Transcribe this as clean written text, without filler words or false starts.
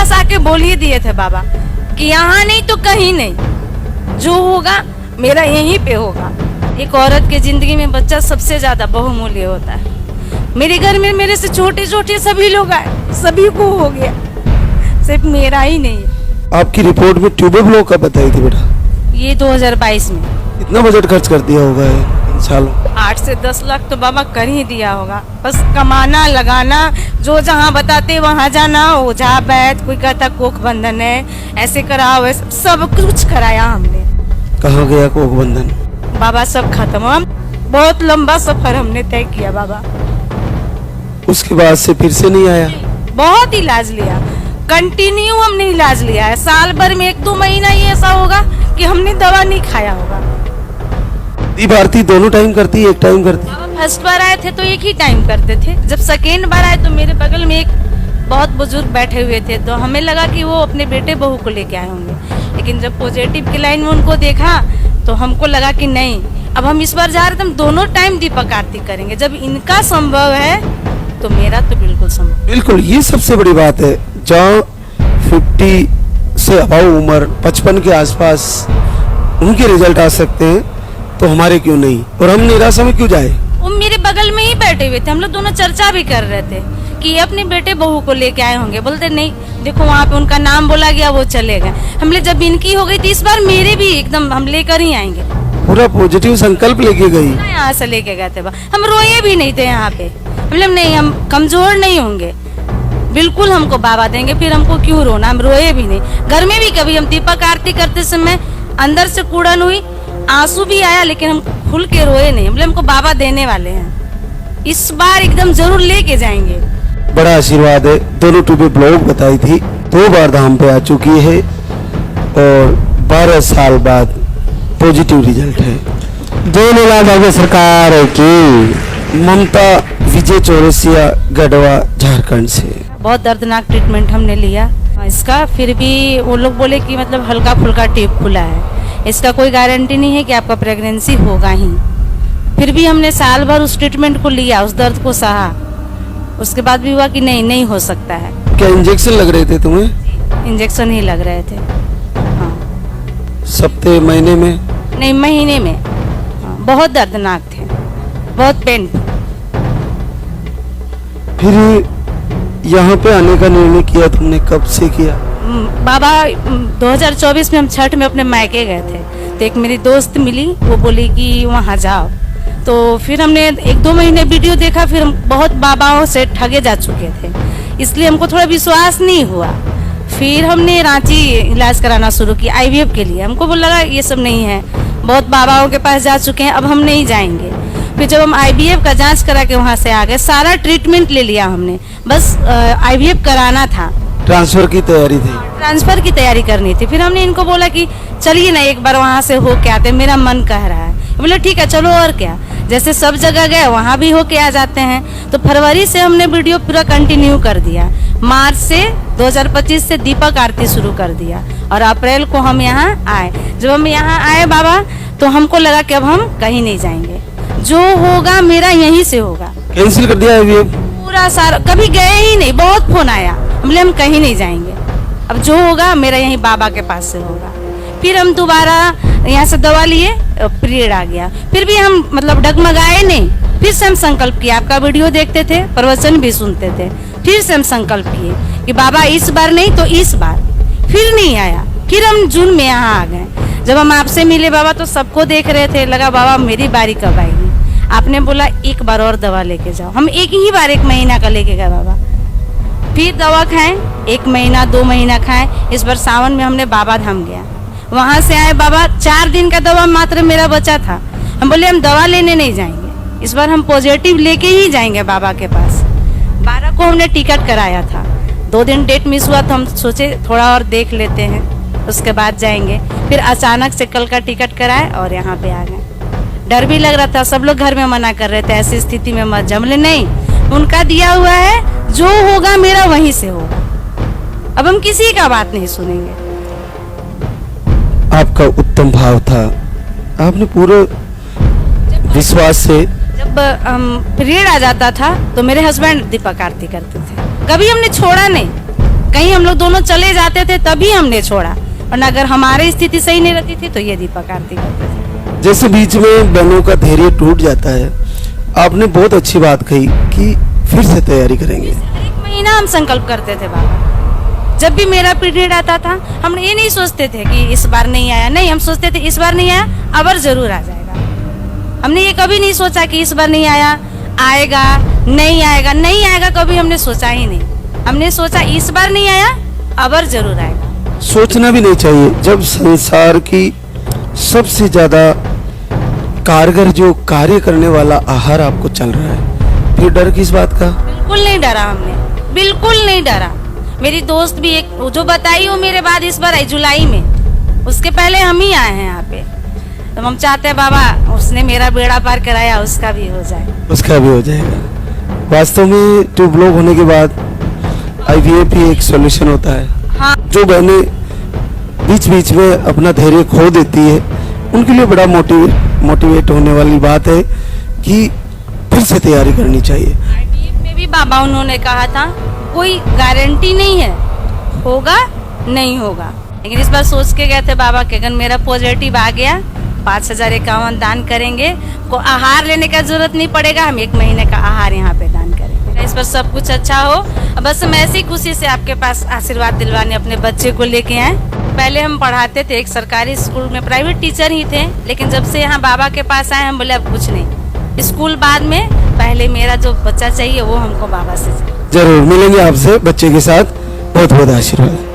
पास आके बोल ही दिए थे बाबा कि यहाँ नहीं तो कहीं नहीं, जो होगा मेरा यहीं पे होगा। एक औरत के जिंदगी में बच्चा सबसे ज्यादा बहुमूल्य होता है। मेरे घर में मेरे से छोटे छोटे सभी लोग आए, सभी को हो गया, सिर्फ मेरा ही नहीं है। आपकी रिपोर्ट में ट्यूबर ब्लॉक का बताई थी बेटा? ये 2022 में। कितना बजट खर्च कर दिया होगा इन सालों? 8 से 10 लाख तो बाबा कर ही दिया होगा। बस कमाना लगाना, जो जहाँ बताते वहाँ जाना, ओझा बैठ, कोई कहता कोख बंधन है, ऐसे कराओ, वैसे सब कुछ कराया हमने। कहाँ गया कोख बंधन? बाबा सब खत्म हुआ। बहुत लंबा सफर हमने तय किया बाबा। उसके बाद से फिर से नहीं आया? बहुत इलाज लिया, कंटिन्यू हमने इलाज लिया है। साल भर में 1-2 महीना ही ऐसा होगा कि हमने दवा नहीं खाया होगा। दीप आरती दोनों टाइम करती है, एक टाइम करती है? फर्स्ट बार आए थे तो एक ही टाइम करते थे। जब सेकेंड बार आए तो मेरे बगल में एक बहुत बुजुर्ग बैठे हुए थे, तो हमें लगा कि वो अपने बेटे बहू को लेके आए होंगे। लेकिन जब पॉजिटिव की लाइन में उनको देखा तो हमको लगा कि नहीं, अब हम इस बार जा रहे थे, हम दोनों टाइम दीपक आरती करेंगे। जब इनका संभव है तो मेरा तो बिल्कुल संभव। बिल्कुल, ये सबसे बड़ी बात है। जहाँ 50 से अबाव उम्र, 55 के आसपास उनके रिजल्ट आ सकते हैं, तो हमारे क्यों नहीं? और हम निराशा में क्यों जाए? वो मेरे बगल में ही बैठे हुए थे, हम लोग दोनों चर्चा भी कर रहे थे कि ये अपने बेटे बहू को लेके आए होंगे। बोलते नहीं, देखो वहाँ पे उनका नाम बोला गया, वो चले गए। हमने जब इनकी हो गई थी, इस बार मेरे भी एकदम हम लेकर ही आएंगे। पूरा पॉजिटिव संकल्प लेके गई। यहाँ से लेके गए थे, हम रोए भी नहीं थे यहाँ पे। मतलब नहीं, हम कमजोर नहीं होंगे, बिल्कुल हमको बाबा देंगे, फिर हमको क्यों रोना। हम रोए भी नहीं। घर में भी कभी हम दीपक आरती करते समय अंदर से कूड़न हुई, आंसू भी आया, लेकिन हम खुल के रोए नहीं। मतलब हमको बाबा देने वाले हैं, इस बार एकदम जरूर लेके जाएंगे। बड़ा आशीर्वाद है। दोनों ट्यूबर ब्लॉक बताई थी, 2 बार धाम पे आ चुकी है और 12 साल बाद पॉजिटिव रिजल्ट है। दोनों लाभ सरकार की ममता विजय चौरसिया गढ़वा झारखंड से। बहुत दर्दनाक ट्रीटमेंट हमने लिया इसका, फिर भी वो लोग बोले कि मतलब हल्का फुल्का टिप खुला है, इसका कोई गारंटी नहीं है कि आपका प्रेगनेंसी होगा ही। फिर भी हमने साल भर उस ट्रीटमेंट को लिया, उस दर्द को सहा। उसके बाद भी हुआ कि नहीं हो सकता है। क्या इंजेक्शन लग रहे थे तुम्हें? इंजेक्शन ही लग रहे थे। हाँ। सप्ताह, महीने में? नहीं, महीने में। हाँ, बहुत दर्दनाक थे, बहुत पेन। फिर यहाँ पे आने का निर्णय किया तुमने, कब से किया? बाबा 2024 में हम छठ में अपने मायके गए थे, तो एक मेरी दोस्त मिली, वो बोली कि वहाँ जाओ। तो फिर हमने 1-2 महीने वीडियो देखा, फिर हम बहुत बाबाओं से ठगे जा चुके थे, इसलिए हमको थोड़ा विश्वास नहीं हुआ। फिर हमने रांची इलाज कराना शुरू किया IVF के लिए। हमको बोला लगा ये सब नहीं है, बहुत बाबाओं के पास जा चुके हैं, अब हम नहीं जाएंगे। फिर जब हम IVF का जांच करा के वहाँ से आ गए, सारा ट्रीटमेंट ले लिया हमने, बस IVF कराना था। ट्रांसफर की तैयारी थी? ट्रांसफर की तैयारी करनी थी। फिर हमने इनको बोला कि चलिए ना एक बार वहाँ से हो के आते, मेरा मन कह रहा है। बोले ठीक है चलो, और क्या, जैसे सब जगह गए वहाँ भी होके आ जाते हैं। तो फरवरी से हमने वीडियो पूरा कंटिन्यू कर दिया। मार्च से 2025 से दीपक आरती शुरू कर दिया और अप्रैल को हम यहाँ आए। जब हम यहाँ आए बाबा, तो हमको लगा कि अब हम कहीं नहीं जाएंगे, जो होगा मेरा यहीं से होगा। कैंसिल कर दिया IVF? पूरा सारा, कभी गए ही नहीं। बहुत फोन आया, हमने हम कहीं नहीं जाएंगे, अब जो होगा मेरा यहीं बाबा के पास से होगा। फिर हम दोबारा यहाँ से दवा लिए, पीरियड आ गया। फिर भी हम मतलब डगमगाए नहीं, फिर से हम संकल्प किया। आपका वीडियो देखते थे, प्रवचन भी सुनते थे। फिर से हम संकल्प किए कि बाबा इस बार नहीं तो इस बार। फिर नहीं आया। फिर हम जून में यहाँ आ गए। जब हम आपसे मिले बाबा, तो सबको देख रहे थे, लगा बाबा मेरी बारी कब आएगी। आपने बोला एक बार और दवा लेके जाओ। हम एक ही बार 1 महीना का लेके गए बाबा। फिर दवा खाएं, 1 महीना 2 महीना खाएं। इस बार सावन में हमने बाबा धाम गया, वहां से आए बाबा, 4 दिन का दवा मात्र मेरा बचा था। हम बोले हम दवा लेने नहीं जाएंगे, इस बार हम पॉजिटिव लेके ही जाएंगे बाबा के पास। 12 को हमने टिकट कराया था, 2 दिन डेट मिस हुआ, तो हम सोचे थोड़ा और देख लेते हैं, उसके बाद जाएंगे। फिर अचानक से कल का टिकट कराए और यहाँ पे आ गए। डर भी लग रहा था, सब लोग घर में मना कर रहे थे ऐसी स्थिति में मत जाओ। बोले नहीं, उनका दिया हुआ है, जो होगा मेरा वहीं से होगा, अब हम किसी का बात नहीं सुनेंगे। आपका उत्तम भाव था, आपने पूरे विश्वास से। जब पीरियड आ जाता था तो मेरे हस्बैंड दीपक आरती करते थे, कभी हमने छोड़ा नहीं, कहीं हम लोग दोनों चले जाते थे तभी हमने छोड़ा, वरना अगर हमारी स्थिति सही नहीं रहती थी तो ये दीपक आरती करते थे। जैसे बीच में बहनों का धैर्य टूट जाता है, आपने बहुत अच्छी बात कही कि फिर से तैयारी करेंगे। एक महीना हम संकल्प करते थे बाबा, जब भी मेरा पीरियड आता था हम ये नहीं सोचते थे कि इस बार नहीं आया, नहीं, हम सोचते थे इस बार नहीं आया अबर जरूर आ जाएगा। हमने ये कभी नहीं सोचा कि इस बार नहीं आया, आएगा नहीं आएगा, नहीं आएगा कभी हमने सोचा ही नहीं। हमने सोचा इस बार नहीं आया अबर जरूर आएगा। सोचना भी नहीं चाहिए, जब संसार की सबसे ज्यादा कारगर जो कार्य करने वाला आहार आपको चल रहा है, फिर डर किस बात का? बिल्कुल नहीं डरा हमने, बिल्कुल नहीं डरा। मेरी दोस्त भी एक जो बताई वो मेरे बाद इस बार आई जुलाई में, उसके पहले हम ही आए हैं यहाँ पे। तो हम चाहते हैं बाबा उसने मेरा बेड़ा पार कराया, उसका भी हो जाए। उसका भी हो जाएगा। वास्तव में ट्यूब ब्लॉक होने के बाद IVF ही एक सॉल्यूशन होता है। हाँ, जो बहनें बीच बीच में अपना धैर्य खो देती है उनके लिए बड़ा मोटिवेट होने वाली बात है कि फिर से तैयारी करनी चाहिए। IVF में भी बाबा उन्होंने कहा था कोई गारंटी नहीं है, होगा नहीं होगा, लेकिन इस बार सोच के गए थे बाबा कि अगर मेरा पॉजिटिव आ गया 5051 दान करेंगे, को आहार लेने का जरूरत नहीं पड़ेगा, हम 1 महीने का आहार यहाँ पे दान करेंगे। इस पर सब कुछ अच्छा हो, बस हम ऐसी खुशी से आपके पास आशीर्वाद दिलवाने अपने बच्चे को लेके आए। पहले हम पढ़ाते थे एक सरकारी स्कूल में, प्राइवेट टीचर ही थे, लेकिन जब से यहाँ बाबा के पास आए हम बोले अब कुछ नहीं, स्कूल बाद में, पहले मेरा जो बच्चा चाहिए वो हमको बाबा से चाहिए। जरूर मिलेंगे आपसे बच्चे के साथ। बहुत बहुत आशीर्वाद।